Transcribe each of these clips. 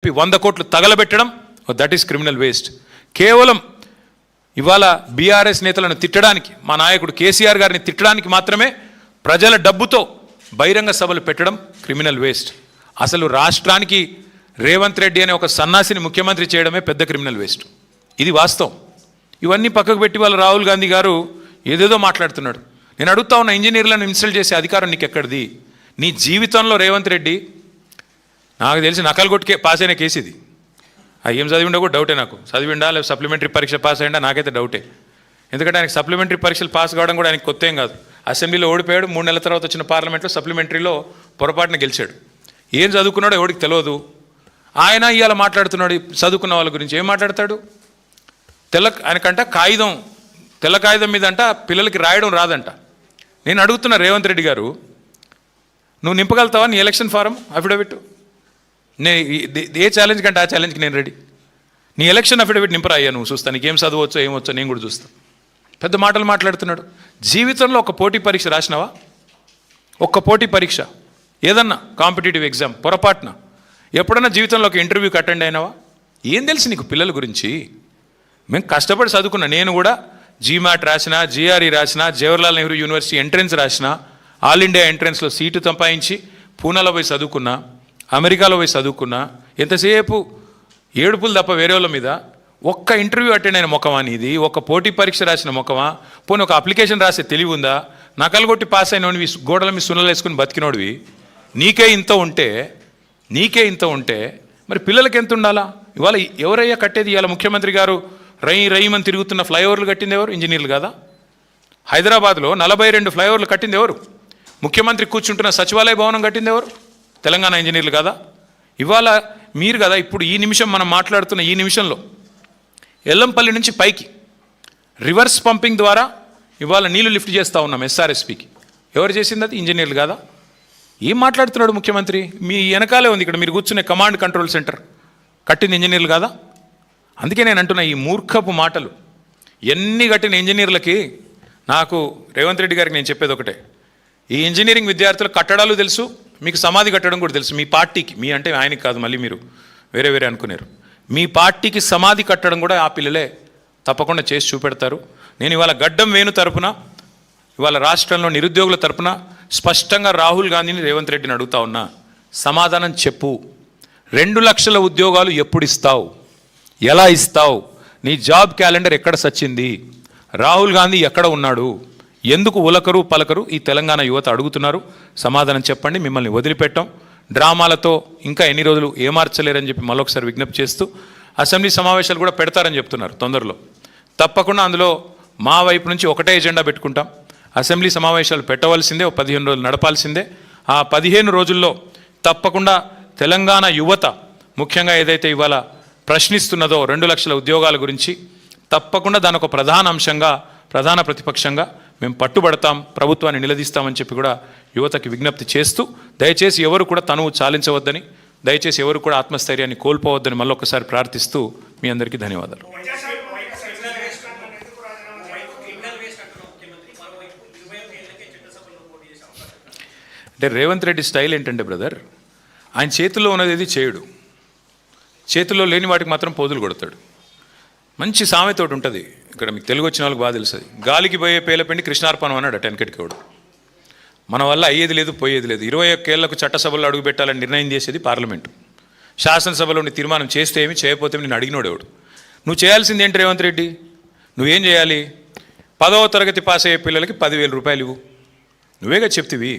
100 కోట్లు తగలబెట్టడం, that is criminal waste. కేవలం ఇవాళ బీఆర్ఎస్ నేతలను తిట్టడానికి, మా నాయకుడు కేసీఆర్ గారిని తిట్టడానికి మాత్రమే ప్రజల డబ్బుతో బహిరంగ సభలు పెట్టడం క్రిమినల్ వేస్ట్. అసలు రాష్ట్రానికి రేవంత్ రెడ్డి అనే ఒక సన్నాసిని ముఖ్యమంత్రి చేయడమే పెద్ద క్రిమినల్ వేస్ట్. ఇది వాస్తవం. ఇవన్నీ పక్కకు పెట్టి వాళ్ళ రాహుల్ గాంధీ గారు ఏదేదో మాట్లాడుతున్నాడు. నేను అడుగుతా ఉన్న, ఇంజనీర్లను ఇన్సల్ట్ చేసే అధికారం నీకు ఎక్కడిది? నీ జీవితంలో రేవంత్ రెడ్డి నాకు తెలిసి నకలు కొట్టుకే పాస్ అయిన కేసు ఇది. ఏం చదివిండో కూడా డౌటే నాకు. చదివిండా లేదా సప్లిమెంటరీ పరీక్ష పాస్ అయ్యిందా నాకైతే డౌటే. ఎందుకంటే ఆయనకి సప్లిమెంటరీ పరీక్షలు పాస్ కావడం కూడా ఆయనకి కొత్త ఏం కాదు. అసెంబ్లీలో ఓడిపోయాడు, 3 నెలల తర్వాత వచ్చిన పార్లమెంట్లో సప్లిమెంటరీలో పొరపాటున గెలిచాడు. ఏం చదువుకున్నాడో ఎవడికి తెలియదు. ఆయన ఇవాళ మాట్లాడుతున్నాడు చదువుకున్న వాళ్ళ గురించి. ఏం మాట్లాడతాడు? ఆయనకంట తెల్ల కాగితం మీద అంట పిల్లలకి రాయడం రాదంట. నేను అడుగుతున్న రేవంత్ రెడ్డి గారు, నువ్వు నింపగలుగుతావా నీ ఎలక్షన్ ఫారం అఫిడవిట్? ఏ ఛాలెంజ్ కంటే ఆ ఛాలెంజ్కి నేను రెడీ. నీ ఎలక్షన్ అఫిడవిట్ నింపరా అయ్యా, నువ్వు చూస్తా. నీకేం చదవచ్చో ఏమొచ్చో నేను కూడా చూస్తాను. పెద్ద మాటలు మాట్లాడుతున్నాడు. జీవితంలో ఒక పోటీ పరీక్ష రాసినావా? ఒక్క పోటీ పరీక్ష, ఏదన్నా కాంపిటేటివ్ ఎగ్జామ్ పొరపాటున ఎప్పుడన్నా జీవితంలో ఒక ఇంటర్వ్యూకి అటెండ్ అయినావా? ఏం తెలుసు నీకు పిల్లల గురించి? మేము కష్టపడి చదువుకున్నా. నేను కూడా జీమాట్ రాసిన, జిఆర్ఈ రాసిన, జవహర్లాల్ నెహ్రూ యూనివర్సిటీ ఎంట్రన్స్ రాసిన, ఆల్ ఇండియా ఎంట్రన్స్లో సీటు సంపాదించి పూనాలో పోయి చదువుకున్నా, అమెరికాలో పోయి చదువుకున్నా. ఎంతసేపు ఏడుపులు తప్ప వేరే వాళ్ళ మీద. ఒక్క ఇంటర్వ్యూ అటెండ్ అయిన ముఖమా నీది? ఒక్క పోటీ పరీక్ష రాసిన ముఖమా? పోనీ ఒక అప్లికేషన్ రాసే తెలివి ఉందా? నకలు కొట్టి పాస్ అయినోడివి, గోడల మీద సున్నలు వేసుకుని బతికినోడివి. నీకే ఇంత ఉంటే మరి పిల్లలకి ఎంత ఉండాలా? ఇవాళ ఎవరయ్యా కట్టేది? ఇవాళ ముఖ్యమంత్రి గారు రయ్యమని తిరుగుతున్న ఫ్లైఓవర్లు కట్టింది ఎవరు? ఇంజనీర్లు కాదా? హైదరాబాద్లో 42 ఫ్లైఓవర్లు కట్టింది ఎవరు? ముఖ్యమంత్రి కూర్చుంటున్న సచివాలయ భవనం కట్టింది ఎవరు? తెలంగాణ ఇంజనీర్లు కదా. ఇవాళ మీరు కదా ఇప్పుడు ఈ నిమిషం మనం మాట్లాడుతున్న ఈ నిమిషంలో ఎల్లంపల్లి నుంచి పైకి రివర్స్ పంపింగ్ ద్వారా ఇవాళ నీళ్లు లిఫ్ట్ చేస్తూ ఉన్నాం ఎస్ఆర్ఎస్పికి. ఎవరు చేసింది? అది ఇంజనీర్లు కదా. ఏం మాట్లాడుతున్నాడు ముఖ్యమంత్రి? మీ వెనకాలే ఉంది, ఇక్కడ మీరు కూర్చునే కమాండ్ కంట్రోల్ సెంటర్ కట్టింది ఇంజనీర్లు కదా. అందుకే నేను అంటున్నా, ఈ మూర్ఖపు మాటలు ఎన్ని కట్టిన ఇంజనీర్లకి నాకు రేవంత్ రెడ్డి గారికి నేను చెప్పేది ఒకటే. ఈ ఇంజనీరింగ్ విద్యార్థులకు కట్టడాలు తెలుసు, మీకు సమాధి కట్టడం కూడా తెలుసు. మీ పార్టీకి, మీ అంటే ఆయనకి కాదు, మళ్ళీ మీరు వేరే అనుకున్నారు. మీ పార్టీకి సమాధి కట్టడం కూడా ఆ పిల్లలే తప్పకుండా చేసి చూపెడతారు. నేను ఇవాళ గడ్డం వేణు తరపున, ఇవాళ రాష్ట్రంలో నిరుద్యోగుల తరపున స్పష్టంగా రాహుల్ గాంధీని, రేవంత్ రెడ్డిని అడుగుతా ఉన్నా, సమాధానం చెప్పు. 2 లక్షల ఉద్యోగాలు ఎప్పుడు ఇస్తావు? ఎలా ఇస్తావు? నీ జాబ్ క్యాలెండర్ ఎక్కడ సచ్చింది? రాహుల్ గాంధీ ఎక్కడ ఉన్నాడు? ఎందుకు ఉలకరు పలకరు ఈ తెలంగాణ యువత అడుగుతున్నారు. సమాధానం చెప్పండి. మిమ్మల్ని వదిలిపెట్టాం. డ్రామాలతో ఇంకా ఎన్ని రోజులు ఏమార్చలేరని చెప్పి మరొకసారి విజ్ఞప్తి చేస్తూ, అసెంబ్లీ సమావేశాలు కూడా పెడతారని చెప్తున్నారు తొందరలో. తప్పకుండా అందులో మా వైపు నుంచి ఒకటే ఎజెండా పెట్టుకుంటాం. అసెంబ్లీ సమావేశాలు పెట్టవలసిందే, 15 రోజులు నడపాల్సిందే. ఆ 15 రోజుల్లో తప్పకుండా తెలంగాణ యువత ముఖ్యంగా ఏదైతే ఇవాళ ప్రశ్నిస్తున్నదో 2 లక్షల ఉద్యోగాల గురించి, తప్పకుండా దాని ఒక ప్రధాన అంశంగా, ప్రధాన ప్రతిపక్షంగా మేము పట్టుబడతాం, ప్రభుత్వాన్ని నిలదీస్తామని చెప్పి కూడా యువతకి విజ్ఞప్తి చేస్తూ, దయచేసి ఎవరు కూడా తనువు చాలించవద్దని, దయచేసి ఎవరు కూడా ఆత్మస్థైర్యాన్ని కోల్పోవద్దని మళ్ళొకసారి ప్రార్థిస్తూ మీ అందరికీ ధన్యవాదాలు. అంటే రేవంత్ రెడ్డి స్టైల్ ఏంటంటే బ్రదర్, ఆయన చేతుల్లో ఉన్నది ఏది చేయడు, చేతుల్లో లేని వాటికి మాత్రం పోదులు కొడతాడు. మంచి సామెత ఒకటి ఉంటుంది, ఇక్కడ మీకు తెలుగు వచ్చిన వాళ్ళకి బాగా తెలుస్తుంది. గాలికి పోయే పేలపిండి కృష్ణార్పణం అన్నాడు టెన్కెట్కోడు. మన వల్ల అయ్యేది లేదు, పోయేది లేదు. 21 ఏళ్లకు చట్టసభలో అడుగు పెట్టాలని నిర్ణయం చేసేది పార్లమెంటు. శాసనసభలో నీ తీర్మానం చేస్తే ఏమి, చేయకపోతే నేను అడిగినోడు ఎవడు? నువ్వు చేయాల్సింది ఏంటి రేవంత్ రెడ్డి? నువ్వేం చేయాలి? 10వ తరగతి పాస్ అయ్యే పిల్లలకి 10,000 రూపాయలు ఇవ్వు. నువ్వేగా చెప్తివి.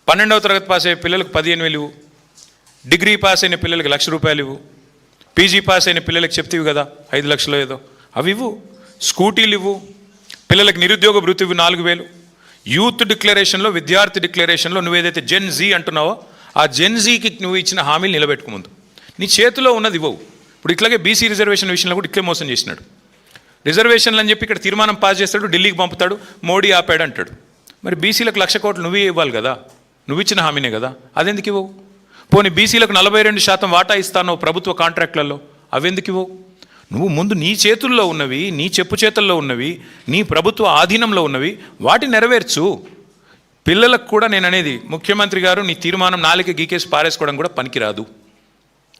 12వ తరగతి పాస్ అయ్యే పిల్లలకు 15,000 ఇవ్వు. డిగ్రీ పాస్ అయిన పిల్లలకి 1,00,000 రూపాయలు ఇవ్వు. పీజీ పాస్ అయిన పిల్లలకి చెప్తివి కదా 5 లక్షలు ఏదో, అవి ఇవ్వు. స్కూటీలు ఇవ్వు. పిల్లలకి నిరుద్యోగ భృతి ఇవ్వు 4,000. యూత్ డిక్లరేషన్లో, విద్యార్థి డిక్లరేషన్లో నువ్వేదైతే జెన్ జీ అంటున్నావో ఆ జెన్ జీకి నువ్వు ఇచ్చిన హామీలు నిలబెట్టుకు. ముందు నీ చేతిలో ఉన్నది ఇవ్వవు. ఇప్పుడు ఇట్లాగే బీసీ రిజర్వేషన్ విషయంలో కూడా ఇట్లే మోసం చేసినాడు. రిజర్వేషన్లు అని చెప్పి ఇక్కడ తీర్మానం పాస్ చేస్తాడు, ఢిల్లీకి పంపుతాడు, మోడీ ఆపాడు అంటాడు. మరి బీసీలకు 1,00,000 కోట్లు నువ్వే ఇవ్వాలి కదా, నువ్వు ఇచ్చిన హామీనే కదా, అదెందుకు ఇవ్వవు? పోనీ బీసీలకు 42% వాటా ఇస్తాను ప్రభుత్వ కాంట్రాక్ట్లలో, అవెందుకు ఇవ్వవు? నువ్వు ముందు నీ చేతుల్లో ఉన్నవి, నీ చెప్పు చేతుల్లో ఉన్నవి, నీ ప్రభుత్వ ఆధీనంలో ఉన్నవి వాటిని నెరవేర్చు. పిల్లలకు కూడా నేను అనేది, ముఖ్యమంత్రి గారు నీ తీర్మానం నాలుక గీకేసి పారేసుకోవడం కూడా పనికిరాదు.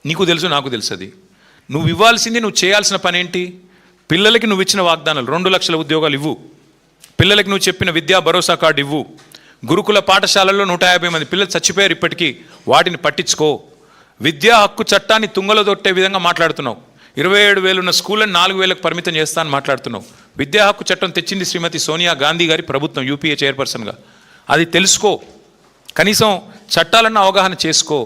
నీకు తెలుసు, నాకు తెలుసు. అది నువ్వు ఇవ్వాల్సింది, నువ్వు చేయాల్సిన పని ఏంటి? పిల్లలకి నువ్వు ఇచ్చిన వాగ్దానాలు 2 లక్షల ఉద్యోగాలు ఇవ్వు, పిల్లలకి నువ్వు చెప్పిన విద్యా భరోసా కార్డు ఇవ్వు, గురుకుల పాఠశాలల్లో 150 మంది పిల్లలు చచ్చిపోయారు ఇప్పటికీ, వాటిని పట్టించుకో. విద్యా హక్కు చట్టాన్ని తుంగలో దొట్టే విధంగా మాట్లాడుతున్నావు. 27,000 ఉన్న స్కూళ్ళని 4,000కు పరిమితం చేస్తా అని మాట్లాడుతున్నావు. విద్యా హక్కు చట్టం తెచ్చింది శ్రీమతి సోనియా గాంధీ గారి ప్రభుత్వం, యూపీఏ చైర్పర్సన్గా. అది తెలుసుకో, కనీసం చట్టాలన్న అవగాహన చేసుకో.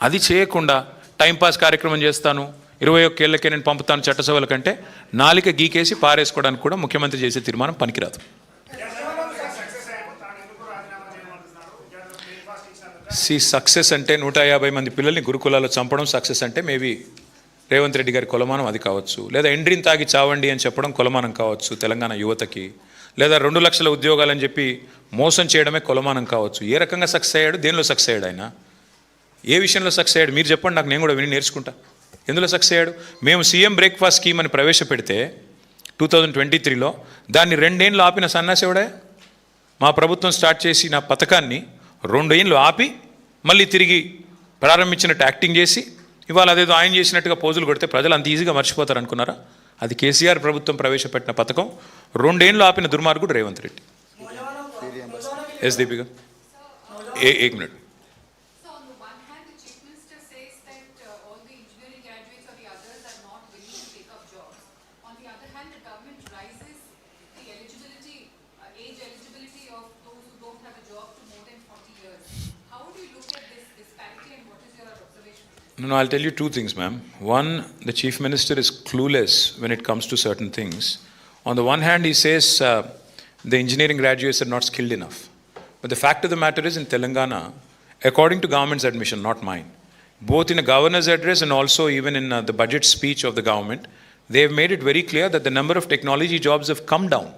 అది చేయకుండా టైంపాస్ కార్యక్రమం చేస్తాను, 21 ఏళ్ళకే నేను పంపుతాను చట్టసభల కంటే నాలిక గీకేసి పారేసుకోవడానికి కూడా ముఖ్యమంత్రి చేసే తీర్మానం పనికిరాదు. సక్సెస్ అంటే 150 మంది పిల్లల్ని గురుకులాల్లో చంపడం సక్సెస్ అంటే మేబీ రేవంత్ రెడ్డి గారి కొలమానం అది కావచ్చు, లేదా ఎండ్రిన్ తాగి చావండి అని చెప్పడం కొలమానం కావచ్చు తెలంగాణ యువతకి, లేదా 2 లక్షల ఉద్యోగాలని చెప్పి మోసం చేయడమే కొలమానం కావచ్చు. ఏ రకంగా సక్సెస్ అయ్యాడు, దేనిలో సక్సెస్ అయ్యాడు ఆయన, ఏ విషయంలో సక్సెస్ అయ్యాడు మీరు చెప్పండి, నాకు నేను కూడా విని నేర్చుకుంటా. ఎందులో సక్సెస్ అయ్యాడు? మేము సీఎం బ్రేక్ఫాస్ట్ స్కీమ్ అని ప్రవేశపెడితే 2023లో దాన్ని 2 ఏళ్ళు ఆపిన సన్నాసేవుడే. మా ప్రభుత్వం స్టార్ట్ చేసిన పథకాన్ని 2 ఏళ్ళు ఆపి మళ్ళీ తిరిగి ప్రారంభించినట్టు యాక్టింగ్ చేసి ఇవాళ అదేదో ఆయన చేసినట్టుగా పోజులు కొడితే ప్రజలు అంత ఈజీగా మర్చిపోతారు అనుకున్నారా? అది కేసీఆర్ ప్రభుత్వం ప్రవేశపెట్టిన పథకం. 2 ఏళ్ళు ఆపిన దుర్మార్గుడు రేవంత్ రెడ్డి. ఎస్ దీపిక, एक minute. No, I'll tell you 2 things, ma'am. One, the Chief Minister is clueless when it comes to certain things. On the one hand, he says the engineering graduates are not skilled enough. But the fact of the matter is, in Telangana, according to government's admission, not mine, both in a governor's address and also even in the budget speech of the government, they have made it very clear that the number of technology jobs have come down.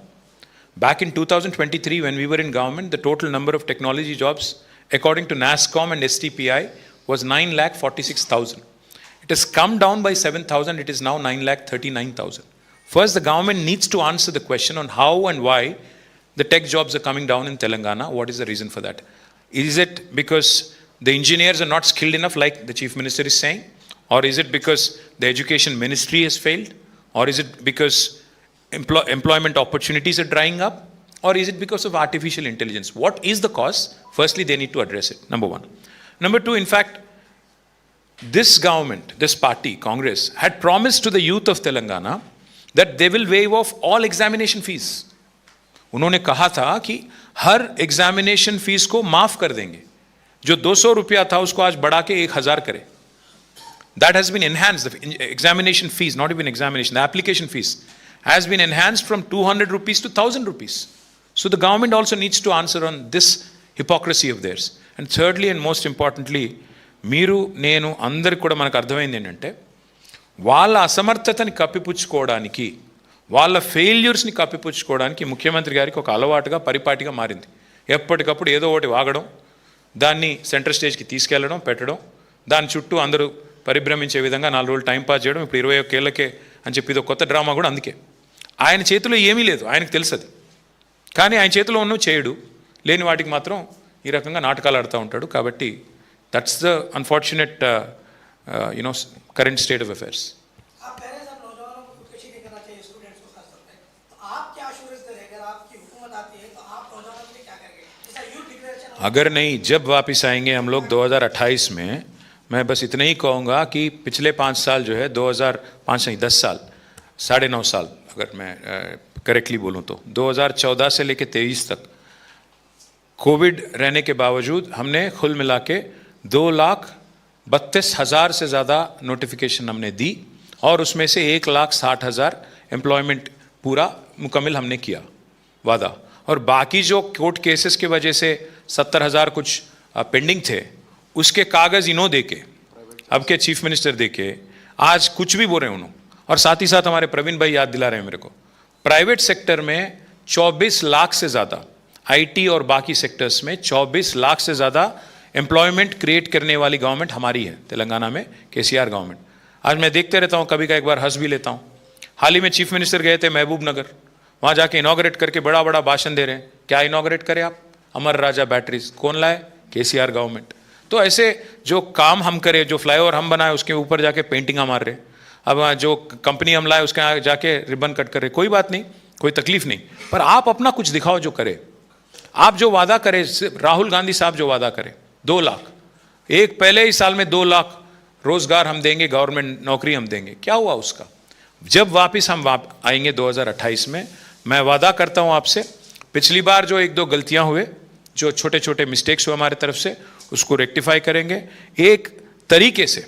Back in 2023, when we were in government, the total number of technology jobs, according to NASSCOM and STPI, was 9,46,000. It has come down by 7,000. It is now 9,39,000. First, the government needs to answer the question on how and why the tech jobs are coming down in Telangana. What is the reason for that? Is it because the engineers are not skilled enough, like the Chief Minister is saying? Or is it because the Education Ministry has failed? Or is it because employment opportunities are drying up? Or is it because of artificial intelligence? What is the cause? Firstly, they need to address it, number 1. Number 2, in fact, this government, this party, Congress, had promised to the youth of Telangana that they will waive off all examination fees. उन्होंने कहा था कि हर examination fees को माफ कर देंगे. जो 200 रुपया था उसको आज बढ़ा के 1,000 करे. That has been enhanced. The examination fees, not even examination, the application fees has been enhanced from 200 rupees to 1,000 rupees. So the government also needs to answer on this hypocrisy of theirs. And thirdly and most importantly, మీరు నేను అందరికి కూడా మనకు అర్థమైంది ఏంటంటే, వాళ్ళ అసమర్థతని కప్పిపుచ్చుకోవడానికి, వాళ్ళ ఫెయిల్యూర్స్ని కప్పిపుచ్చుకోవడానికి ముఖ్యమంత్రి గారికి ఒక అలవాటుగా పరిపాటిగా మారింది. ఎప్పటికప్పుడు ఏదో ఒకటి వాగడం, దాన్ని సెంటర్ స్టేజ్కి తీసుకెళ్లడం, పెట్టడం, దాని చుట్టూ అందరూ పరిభ్రమించే విధంగా 4 రోజులు టైంపాస్ చేయడం. ఇప్పుడు 21 ఏళ్ళకే అని చెప్పి ఇది కొత్త డ్రామా కూడా. అందుకే ఆయన చేతిలో ఏమీ లేదు, ఆయనకు తెలుసు అది. కానీ ఆయన చేతిలో ఉన్నవి చేయడు, లేని వాటికి మాత్రం ఈ రకంగా నాటకాలు ఆడుతూ ఉంటాడు. కాబట్టి that's the unfortunate current state of affairs. अगर नहीं, जब वापस आएंगे हम लोग 2028 में, मैं बस इतना ही कहूँगा कि पिछले 5 साल जो है 2005 नहीं 10 साल 9.5 साल अगर मैं करेक्टली बोलूँ तो 2014 से लेकर 23 तक कोविड रहने के बावजूद हमने कुल मिला के 2,32,000 से ज़्यादा नोटिफिकेशन हमने दी और उसमें से 1,60,000 एम्प्लॉयमेंट पूरा मुकम्मल हमने किया वादा. और बाकी जो कोर्ट केसेस की वजह से 70,000 कुछ पेंडिंग थे, उसके कागज़ इन्हों देके, अब के चीफ मिनिस्टर देके आज कुछ भी बोल रहे हैं उन्होंने. और साथ ही साथ हमारे प्रवीण भाई याद दिला रहे हैं मेरे को, प्राइवेट सेक्टर में 24 लाख से ज़्यादा, आईटी और बाकी सेक्टर्स में 24 लाख से ज़्यादा एम्प्लॉयमेंट क्रिएट करने वाली गवर्नमेंट हमारी है तेलंगाना में, केसीआर गवर्नमेंट. आज मैं देखते रहता हूँ, कभी का एक बार हंस भी लेता हूँ. हाल ही में चीफ मिनिस्टर गए थे महबूब नगर, वहाँ जाके इनॉग्रेट करके बड़ा बड़ा भाषण दे रहे हैं. क्या इनॉग्रेट करें आप? अमर राजा बैटरीज कौन लाए? केसीआर गवर्नमेंट. तो ऐसे जो काम हम करें, जो फ्लाईओवर हम बनाए उसके ऊपर जाके पेंटिंगा मार रहे, अब जो कंपनी हम लाए उसके आगे जाके रिबन कट कर रहे, कोई बात नहीं, कोई तकलीफ नहीं, पर आप अपना कुछ दिखाओ जो करे। आप जो वादा करें, राहुल गांधी साहब जो वादा करें 2 लाख, एक पहले ही साल में 2 लाख रोजगार हम देंगे, गवर्नमेंट नौकरी हम देंगे, क्या हुआ उसका? जब वापस हम आएंगे 2028 में, मैं वादा करता हूं आपसे, पिछली बार जो 1-2 गलतियां हुए, जो छोटे छोटे मिस्टेक्स हुए हमारे तरफ से, उसको रेक्टिफाई करेंगे एक तरीके से,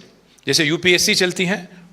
जैसे यूपीएससी चलती हैं